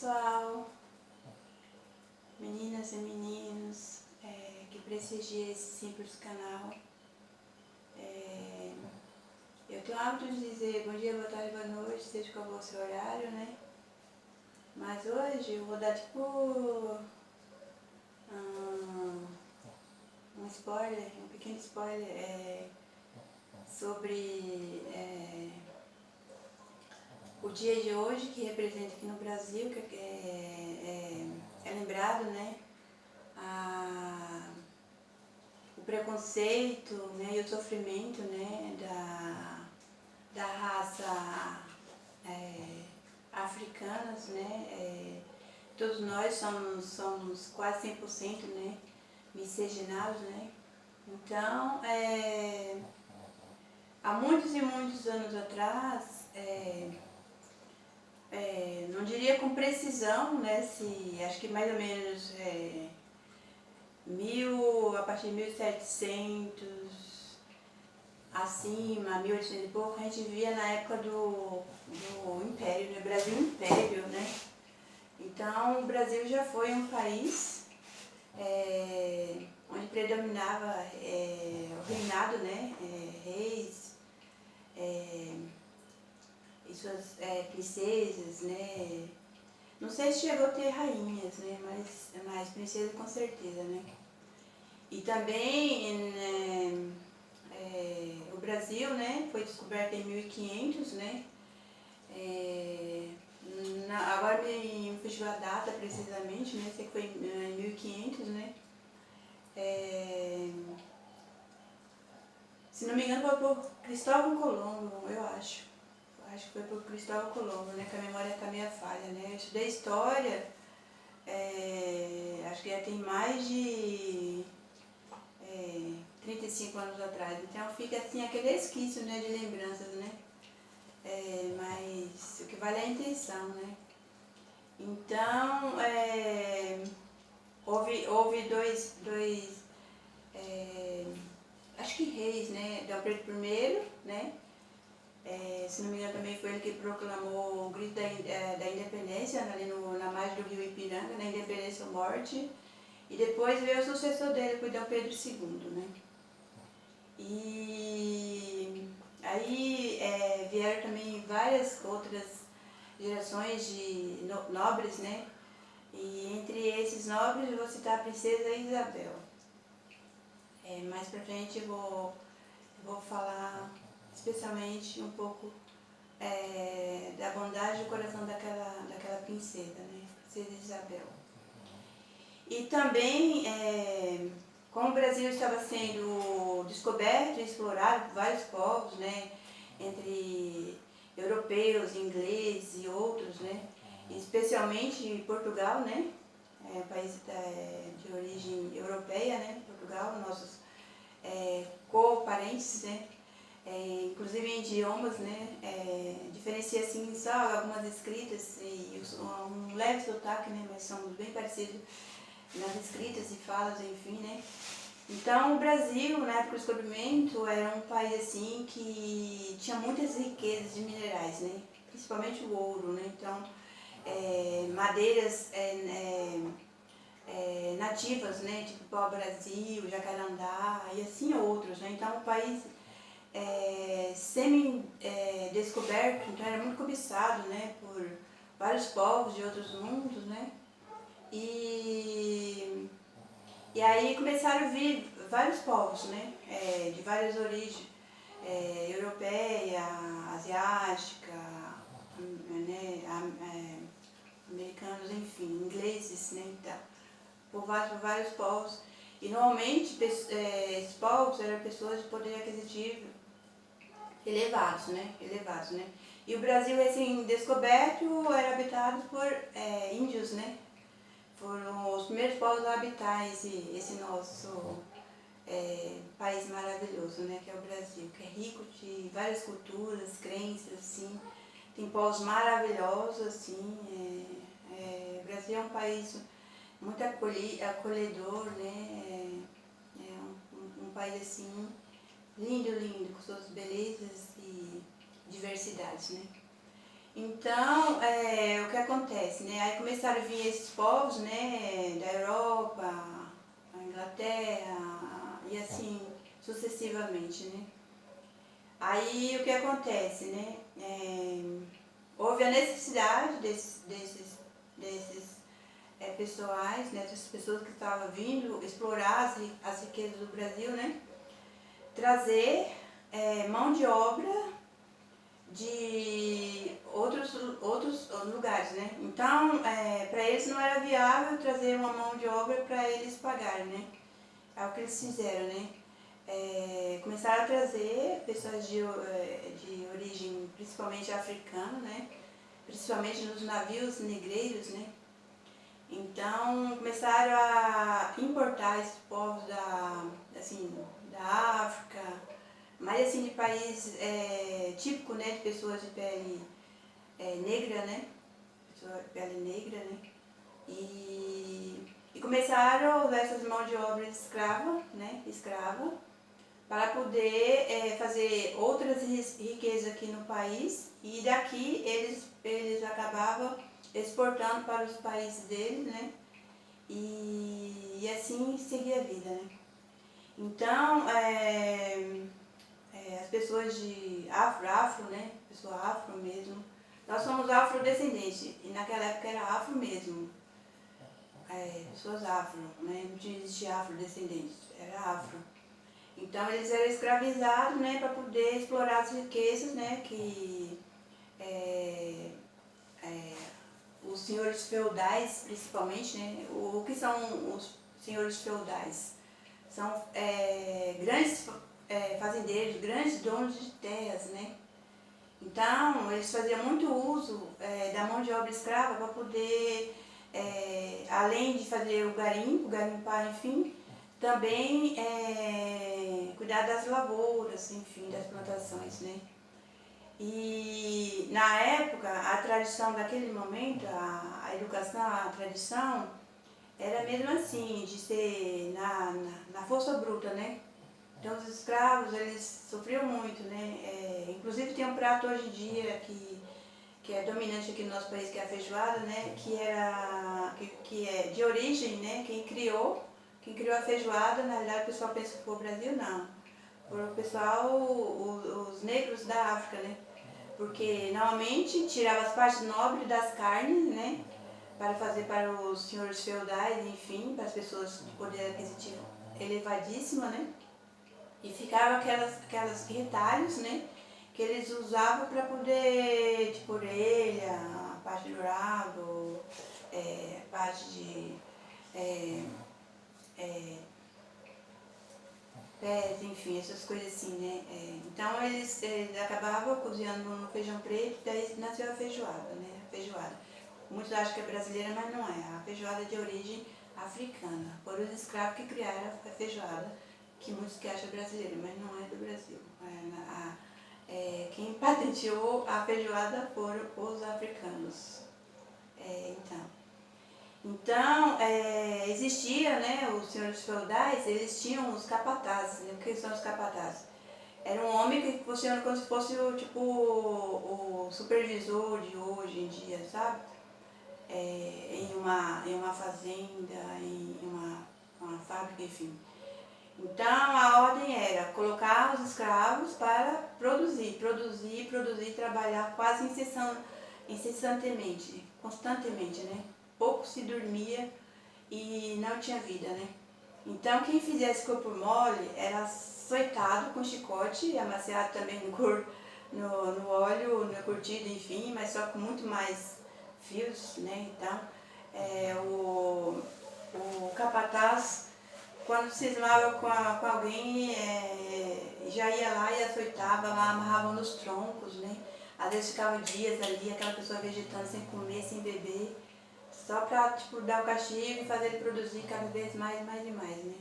pessoal, meninas e meninos que prestigiam esse simples canal. Eu tenho o hábito de dizer bom dia, boa tarde, boa noite, seja qual for o seu horário, né? Mas hoje eu vou dar tipo um spoiler, um pequeno spoiler sobre o dia de hoje, que representa aqui no Brasil, que é lembrado, né? O preconceito, né, e o sofrimento, né, da raça africanas, né? Todos nós somos quase 100%, né, miscigenados, né? Então, há muitos e muitos anos atrás, não diria com precisão, né, acho que mais ou menos a partir de 1700 acima, 1800 e pouco, a gente via na época do Império, né, Brasil Império, né? Então o Brasil já foi um país onde predominava o reinado, né, reis e suas princesas, né? Não sei se chegou a ter rainhas, né, mas princesa com certeza, né? E também o Brasil, né, foi descoberto em 1500, né? Agora me fugiu a data precisamente, né? Sei que foi em 1500, né? Se não me engano foi por Cristóvão Colombo, eu acho. Acho que foi por Cristóvão Colombo, né? Que a memória está meio falha, né? Eu estudei história, acho que já tem mais de 35 anos atrás. Então fica assim aquele resquício, né, de lembranças, né? Mas o que vale é a intenção, né? Então, houve dois acho que reis, né? Dom Pedro I, né? Se não me engano também foi ele que proclamou o grito da independência ali na margem do rio Ipiranga, na independência ou morte. E depois veio o sucessor dele, foi Dom Pedro II, né? E aí vieram também várias outras gerações de nobres, né? E entre esses nobres eu vou citar a princesa Isabel. Mais pra frente eu vou falar especialmente um pouco da bondade do coração daquela princesa, né? Princesa Isabel. E também, como o Brasil estava sendo descoberto e explorado por vários povos, né? Entre europeus, ingleses e outros, né? Especialmente Portugal, né? País de origem europeia, né? Portugal, nossos co-parentes, né? Inclusive em idiomas, né? Diferencia assim só algumas escritas e um leve sotaque, né? Mas somos bem parecidos nas escritas e falas, enfim, né? Então o Brasil, na época do descobrimento, era um país assim que tinha muitas riquezas de minerais, né? Principalmente o ouro, né? Então madeiras nativas, né? Tipo pau-brasil, jacarandá e assim outros, né? Então o país semi-descoberto, então era muito cobiçado, né? Por vários povos de outros mundos, né? E aí começaram a vir vários povos, né? De várias origens, europeia, asiática, né? Americanos, enfim, ingleses, né? Então, por vários povos. E normalmente esses povos eram pessoas de poder aquisitivo elevados, né? E o Brasil, assim, descoberto, era habitado por índios, né? Foram os primeiros povos a habitar esse nosso país maravilhoso, né, que é o Brasil, que é rico de várias culturas, crenças, assim, tem povos maravilhosos, assim, o Brasil é um país muito acolhedor, né, um país, assim, lindo, com suas belezas e diversidades, né. Então, o que acontece? acontece, né? Aí começaram a vir esses povos, né, da Europa, a Inglaterra e assim sucessivamente, né? Aí o que acontece, né? Houve a necessidade desses pessoais, né, dessas pessoas que estavam vindo explorar as riquezas do Brasil, né? Trazer mão de obra de outros lugares, né? Então, para eles não era viável trazer uma mão de obra para eles pagarem, né? É o que eles fizeram, né? Começaram a trazer pessoas de origem principalmente africana, né? Principalmente nos navios negreiros, né? Então, começaram a importar esses povos da África, mas assim de país típico, né, de pessoas de pele negra, né, pessoa de pele negra, né, e começaram a usar essas mãos de obra escrava, para poder fazer outras riquezas aqui no país, e daqui eles acabavam exportando para os países deles, né, e assim seguir a vida, né. Então, as pessoas de afro, né? Pessoa afro mesmo. Nós somos afrodescendentes e naquela época era afro mesmo. Pessoas afro, né? Não existia afrodescendentes, era afro. Então eles eram escravizados, né? Para poder explorar as riquezas, né? Que os senhores feudais, principalmente, né? O que são os senhores feudais? São grandes fazendeiros, grandes donos de terras, né? Então, eles faziam muito uso da mão de obra escrava para poder, além de fazer o garimpo, garimpar, enfim, também cuidar das lavouras, enfim, das plantações, né? E na época, a tradição daquele momento, a educação, a tradição, era mesmo assim, de ser na força bruta, né? Então os escravos, eles sofriam muito, né? Inclusive tem um prato hoje em dia que é dominante aqui no nosso país, que é a feijoada, né? Que é de origem, né? Quem criou a feijoada, na realidade o pessoal pensa que foi o Brasil, não. Foi o pessoal, os negros da África, né? Porque normalmente tirava as partes nobres das carnes, né? Para fazer para os senhores feudais, enfim, para as pessoas de poder aquisitivo elevadíssimo, né? E ficava aquelas retalhos, né? Que eles usavam para poder, tipo, orelha, a parte do rabo, parte de pés, enfim, essas coisas assim, né? Então eles acabavam cozinhando no feijão preto, daí nasceu a feijoada, né? A feijoada. Muitos acham que é brasileira, mas não é. A feijoada é de origem africana. Foram os escravos que criaram a feijoada, que muitos que acham brasileira, mas não é do Brasil. Quem patenteou a feijoada foram os africanos. Então, existia, né, os senhores feudais, eles tinham os capatazes, né? O que são os capatazes? Era um homem que funcionava como se fosse o supervisor de hoje em dia, sabe? Em uma fazenda, em uma fábrica, enfim. Então a ordem era colocar os escravos para produzir, trabalhar quase incessantemente, constantemente, né? Pouco se dormia e não tinha vida, né? Então quem fizesse corpo mole era açoitado com chicote, amaciado também no óleo, no curtido, enfim, mas só com muito mais fios, né? Então o capataz, quando cismava com alguém, já ia lá e açoitava lá, amarrava nos troncos, né? Às vezes ficava dias ali, aquela pessoa vegetando sem comer, sem beber, só para tipo, dar o castigo e fazer ele produzir cada vez mais e mais, né?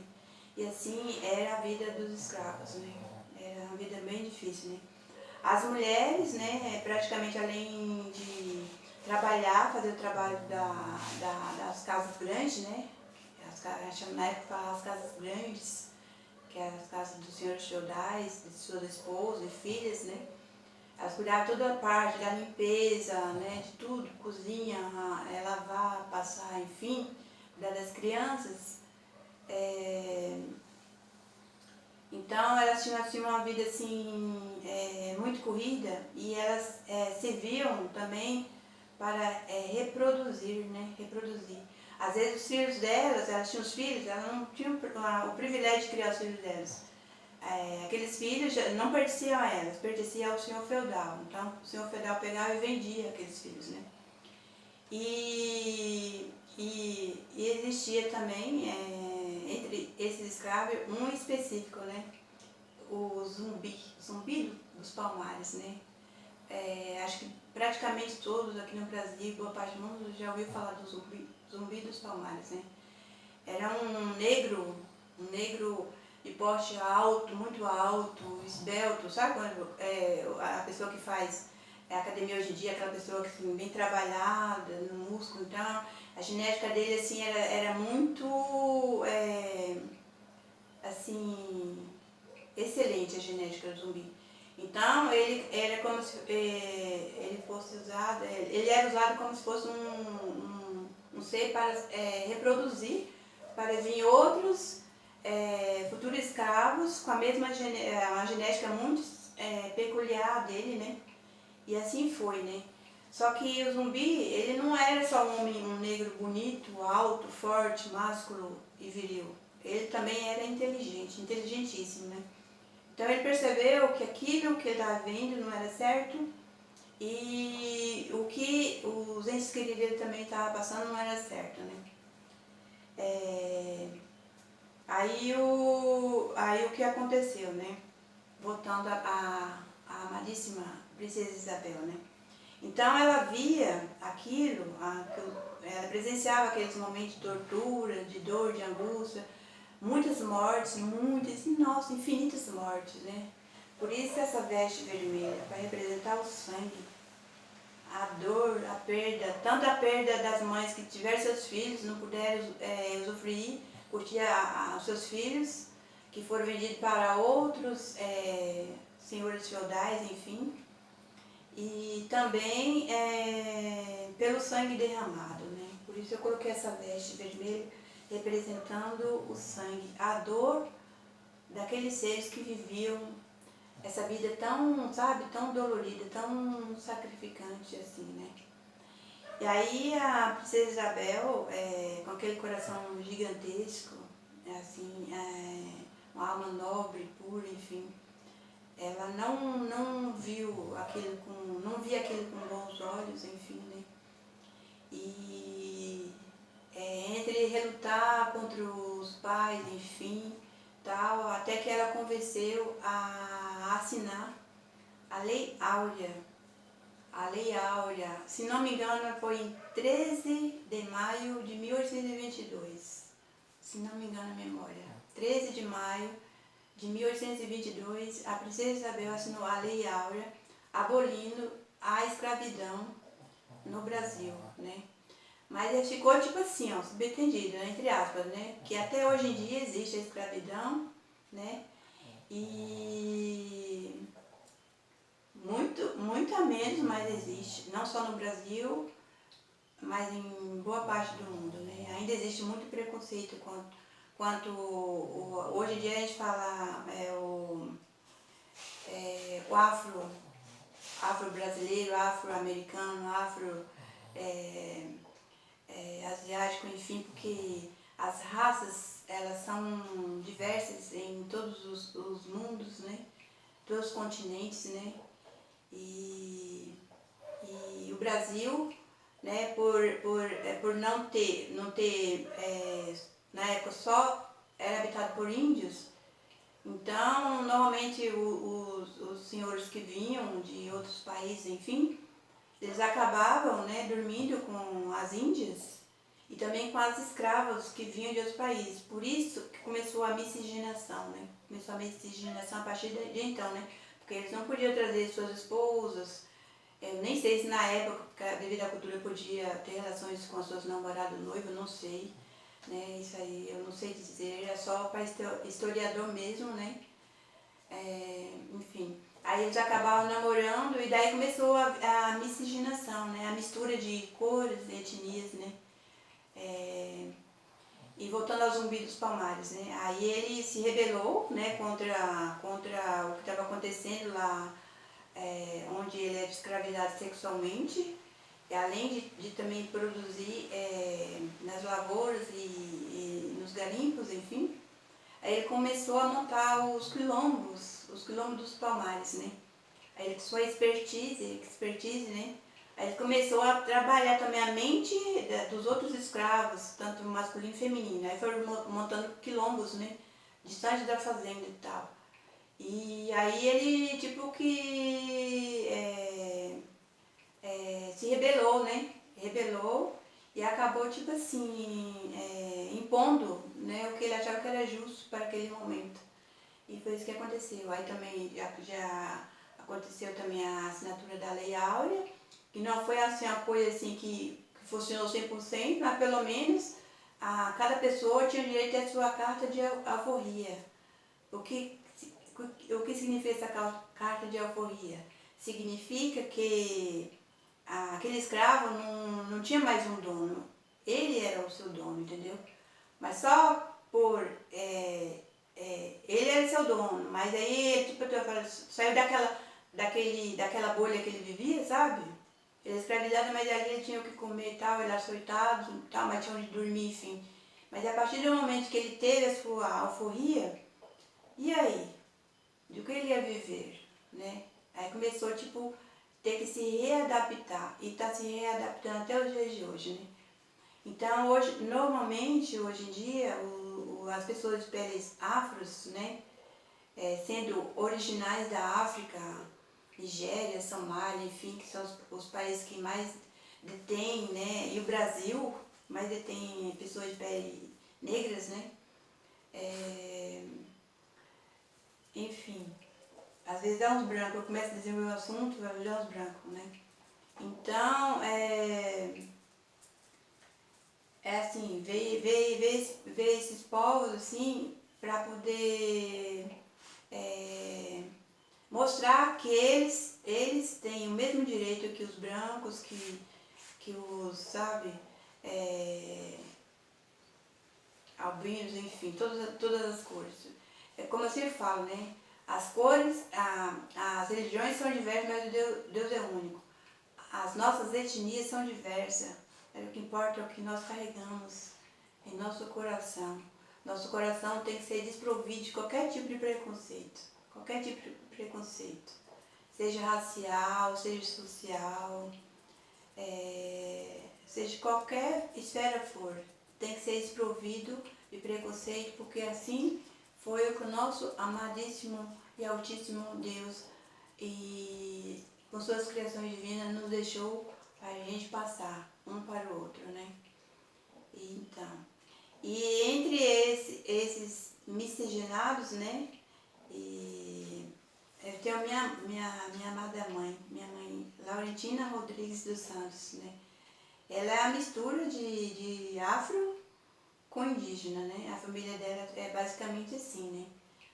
E assim era a vida dos escravos, né? Era uma vida bem difícil, né? As mulheres, né, praticamente além de trabalhar, fazer o trabalho das casas grandes, né? Na época as casas grandes, que eram as casas dos senhores feudais, de suas esposas e filhas, né? Elas cuidavam toda a parte da limpeza, né, de tudo, cozinha, lavar, passar, enfim, cuidar das crianças. Então elas tinham assim, uma vida assim, muito corrida e elas serviam também para reproduzir, né? Reproduzir. Às vezes os filhos delas, elas tinham os filhos, elas não tinham o privilégio de criar os filhos delas. Aqueles filhos não pertenciam a elas, pertenciam ao senhor feudal. Então o senhor feudal pegava e vendia aqueles filhos, né? E existia também, entre esses escravos, um específico, né? O zumbi dos palmares, né? Acho que praticamente todos aqui no Brasil, boa parte do mundo, já ouviu falar do zumbi dos palmares, né? Era um negro de porte alto, muito alto, esbelto, sabe quando a pessoa que faz academia hoje em dia, aquela pessoa que assim, bem trabalhada no músculo, então a genética dele assim era muito assim excelente, a genética do zumbi. Então ele era como se ele fosse usado, ele era usado como se fosse um ser para reproduzir, para vir outros futuros escravos com a mesma uma genética muito peculiar dele, né? E assim foi, né? Só que o zumbi, ele não era só um negro bonito, alto, forte, másculo e viril. Ele também era inteligente, inteligentíssimo, né? Então ele percebeu que aquilo que ele estava vendo não era certo e o que os entes queridos dele também estavam passando não era certo, né? Aí o que aconteceu, né? Voltando a amadíssima Princesa Isabel, né? Então ela via aquilo, ela presenciava aqueles momentos de tortura, de dor, de angústia, muitas mortes, nossa, infinitas mortes, né? Por isso essa veste vermelha, para representar o sangue, a dor, a perda, tanto a perda das mães que tiveram seus filhos, não puderam usufruir, curtir os seus filhos, que foram vendidos para outros senhores feudais, enfim, e também pelo sangue derramado, né? Por isso eu coloquei essa veste vermelha representando o sangue, a dor daqueles seres que viviam essa vida tão, sabe, tão dolorida, tão sacrificante assim, né? E aí a princesa Isabel, com aquele coração gigantesco, assim, uma alma nobre, pura, enfim, ela não viu aquilo não via aquilo com bons olhos, enfim, né? E entre relutar contra os pais, enfim, tal, até que ela convenceu a assinar a Lei Áurea. A Lei Áurea, se não me engano, foi em 13 de maio de 1822. Se não me engano a memória. 13 de maio de 1822, a princesa Isabel assinou a Lei Áurea, abolindo a escravidão no Brasil, né? Mas ficou tipo assim, ó, subentendido, né, entre aspas, né? Que até hoje em dia existe a escravidão, né? E muito a menos, mas existe. Não só no Brasil, mas em boa parte do mundo, né? Ainda existe muito preconceito hoje em dia a gente fala o afro-brasileiro, afro-americano, asiático, enfim, porque as raças, elas são diversas em todos os mundos, né? Todos os continentes, né? E o Brasil, né, por não ter na época só era habitado por índios, então normalmente os senhores que vinham de outros países, enfim, eles acabavam, né, dormindo com as índias e também com as escravas que vinham de outros países. Por isso que começou a miscigenação, né? Começou a miscigenação a partir de então, né? Porque eles não podiam trazer suas esposas. Eu nem sei se na época, devido à cultura, podia ter relações com as suas namoradas noivas, não sei. Né? Isso aí eu não sei dizer, é só para historiador mesmo, né? Enfim. Aí eles acabavam namorando e daí começou a miscigenação, né? A mistura de cores, etnias, né? E voltando ao Zumbi dos Palmares, né? Aí ele se rebelou, né, contra o que estava acontecendo lá, onde ele era escravizado sexualmente, e além de também produzir nas lavouras e nos garimpos, enfim. Aí ele começou a montar os quilombos dos Palmares, né? Aí ele com sua expertise, né? Aí ele começou a trabalhar também a mente dos outros escravos, tanto masculino e feminino. Aí foram montando quilombos, né? Distante da fazenda e tal. E aí ele, tipo que se rebelou, né? Rebelou e acabou, tipo assim, impondo, né, o que ele achava que era justo para aquele momento. E foi isso que aconteceu. Aí também já aconteceu também a assinatura da Lei Áurea, que não foi assim uma coisa assim que funcionou 100%, mas pelo menos cada pessoa tinha direito à sua carta de alforria. O que significa essa carta de alforria? Significa que aquele escravo não tinha mais um dono. Ele era o seu dono, entendeu? Mas só por... ele era seu dono, mas aí, tipo, saiu daquela bolha que ele vivia, sabe? Ele era escravizado, mas ali ele tinha o que comer e tal, ele era açoitado e tal, mas tinha onde dormir, enfim. Mas a partir do momento que ele teve a sua alforria, e aí? Do que ele ia viver, né? Aí começou, tipo, ter que se readaptar, e está se readaptando até os dias de hoje, né? Então, normalmente, hoje em dia, as pessoas de peles afros, né, sendo originais da África, Nigéria, Somália, enfim, que são os países que mais detêm, né, e o Brasil mais detém pessoas de pele negras, né, enfim, às vezes dá uns brancos, eu começo a desenvolver o assunto, vai dar uns brancos, né. Então, assim, ver esses povos, assim, para poder mostrar que eles têm o mesmo direito que os brancos, que os, sabe, albinos, enfim, todas as cores. É como eu sempre falo, né? As cores, as religiões são diversas, mas Deus é único. As nossas etnias são diversas. O que importa é o que nós carregamos em nosso coração. Nosso coração tem que ser desprovido de qualquer tipo de preconceito. Qualquer tipo de preconceito. Seja racial, seja social, seja de qualquer esfera for. Tem que ser desprovido de preconceito, porque assim foi o que o nosso amadíssimo e altíssimo Deus e com suas criações divinas nos deixou para a gente passar um para o outro, né? Então, e entre esses miscigenados, né? E eu tenho minha amada mãe, minha mãe Laurentina Rodrigues dos Santos, né? Ela é a mistura de afro com indígena, né? A família dela é basicamente assim, né?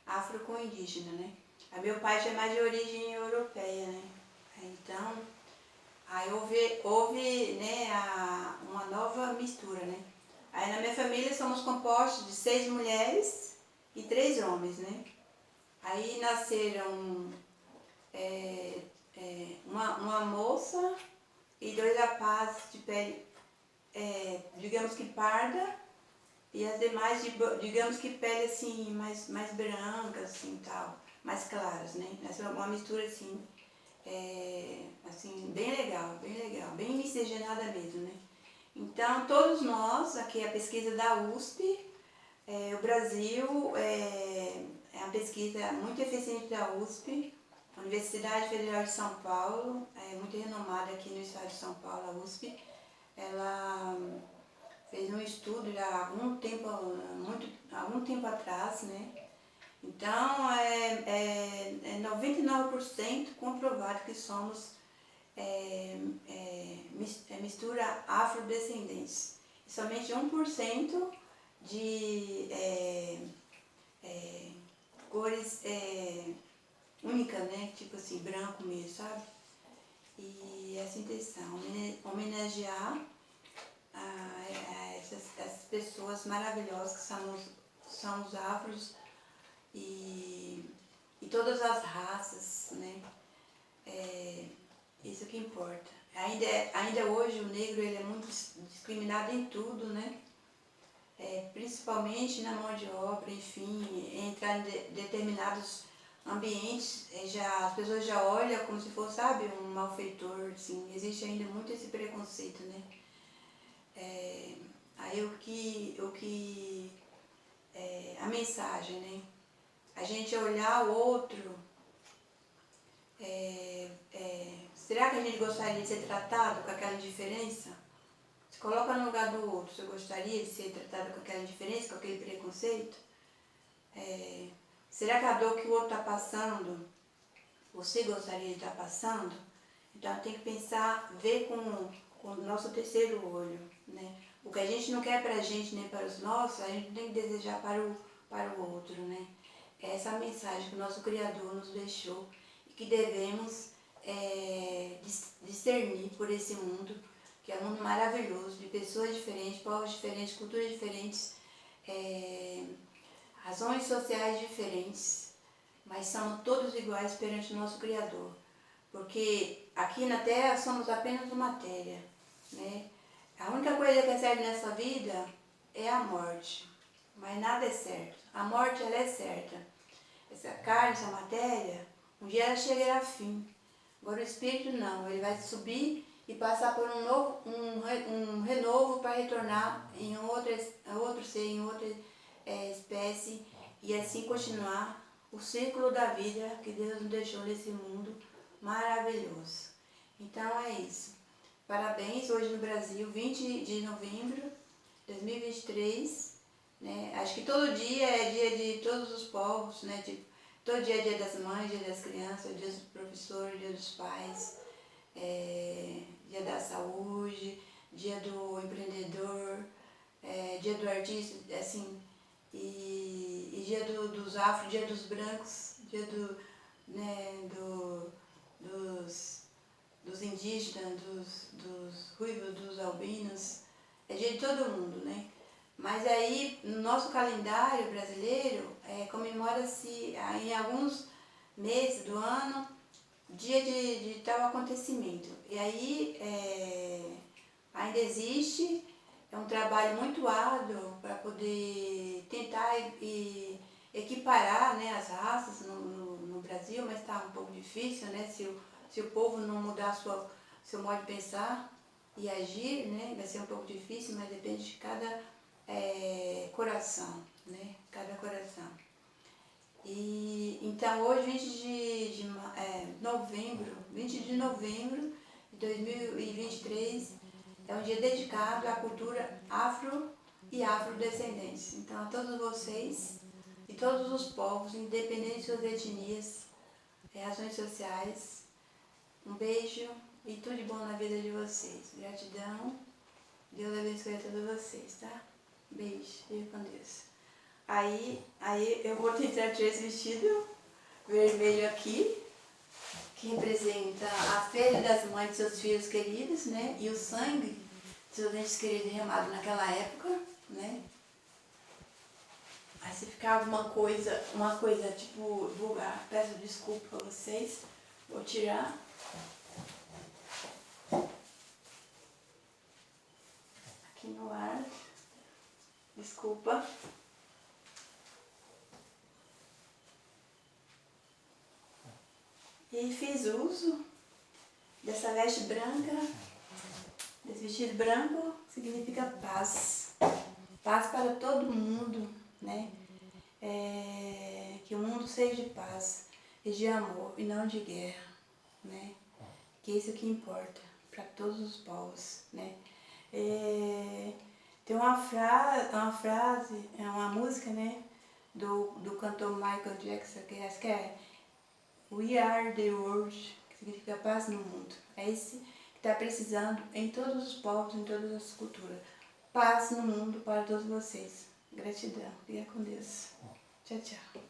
Afro com indígena, né? A meu pai já é mais de origem europeia, né? Então, aí houve né, uma nova mistura, né? Aí na minha família somos compostos de 6 mulheres e 3 homens, né? Aí nasceram uma moça e 2 rapazes de pele, digamos que parda, e as demais, digamos que pele assim, mais branca, assim, tal, mais claras, né? Essa é uma mistura assim, assim, bem legal, bem miscigenada mesmo, né? Então, todos nós, aqui é a pesquisa da USP, o Brasil é uma pesquisa muito eficiente da USP, a Universidade Federal de São Paulo, é muito renomada aqui no estado de São Paulo, a USP. Ela fez um estudo já há algum tempo atrás, né? Então, é 99% comprovado que somos mistura afrodescendentes. E somente 1% de cores única, né? Tipo assim, branco mesmo, sabe? E essa intenção, homenagear essas pessoas maravilhosas que são os afros e todas as raças, né? Isso que importa. Ainda hoje o negro ele é muito discriminado em tudo, né? Principalmente na mão de obra, enfim, entrar em determinados ambientes, as pessoas já olham como se fosse, sabe, um malfeitor, assim, existe ainda muito esse preconceito, né? Aí a mensagem, né? A gente olhar o outro, será que a gente gostaria de ser tratado com aquela indiferença? Se coloca no lugar do outro, você gostaria de ser tratado com aquela indiferença, com aquele preconceito? Será que a dor que o outro está passando, você gostaria de estar passando? Então tem que pensar, ver com o nosso terceiro olho, né? O que a gente não quer para a gente nem para os nossos, a gente tem que desejar para o outro, né? Essa é a mensagem que o nosso Criador nos deixou e que devemos discernir por esse mundo, que é um mundo maravilhoso, de pessoas diferentes, povos diferentes, culturas diferentes, razões sociais diferentes, mas somos todos iguais perante o nosso Criador. Porque aqui na Terra somos apenas uma matéria, né? A única coisa que é certa nessa vida é a morte, mas nada é certo. A morte, ela é certa. Essa carne, essa matéria, um dia ela chegará ao fim. Agora o espírito não, ele vai subir e passar por um renovo para retornar em outro ser, em outra espécie, e assim continuar o ciclo da vida que Deus nos deixou nesse mundo maravilhoso. Então é isso. Parabéns, hoje no Brasil, 20 de novembro de 2023, né? Acho que todo dia é dia de todos os povos, né? Todo dia é dia das mães, dia das crianças, dia dos professores, dia dos pais, dia da saúde, dia do empreendedor, dia do artista, assim, e dia dos afro, dia dos brancos, dia dos indígenas, dos ruivos, dos albinos, é dia de todo mundo, né? Mas aí, no nosso calendário brasileiro, comemora-se em alguns meses do ano, dia de tal acontecimento. E aí, ainda existe, é um trabalho muito árduo para poder tentar equiparar, né, as raças no Brasil, mas está um pouco difícil, né, se o povo não mudar seu modo de pensar e agir, né, vai ser um pouco difícil, mas depende de cada coração, né, cada coração. E então hoje, 20 de novembro de 2023, é um dia dedicado à cultura afro e afrodescendentes. Então a todos vocês e todos os povos, independente de suas etnias, reações sociais, um beijo e tudo de bom na vida de vocês. Gratidão, Deus abençoe a todos vocês, tá? Beijo, fique com Deus. Aí eu vou tentar tirar esse vestido vermelho aqui, que representa a fé das mães de seus filhos queridos, né? E o sangue de seus entes queridos derramado naquela época, né? Aí se ficar uma coisa tipo vulgar, peço desculpa pra vocês. Vou tirar. Aqui no ar. Desculpa. E fiz uso dessa veste branca, desse vestido branco, significa paz. Paz para todo mundo, né? Que o mundo seja de paz e de amor e não de guerra, né? Que é isso que importa para todos os povos, né? Tem uma frase, uma música, né? Do cantor Michael Jackson, que acho que é We Are the World, que significa paz no mundo. É esse que está precisando em todos os povos, em todas as culturas. Paz no mundo para todos vocês. Gratidão. Fica com Deus. Tchau, tchau.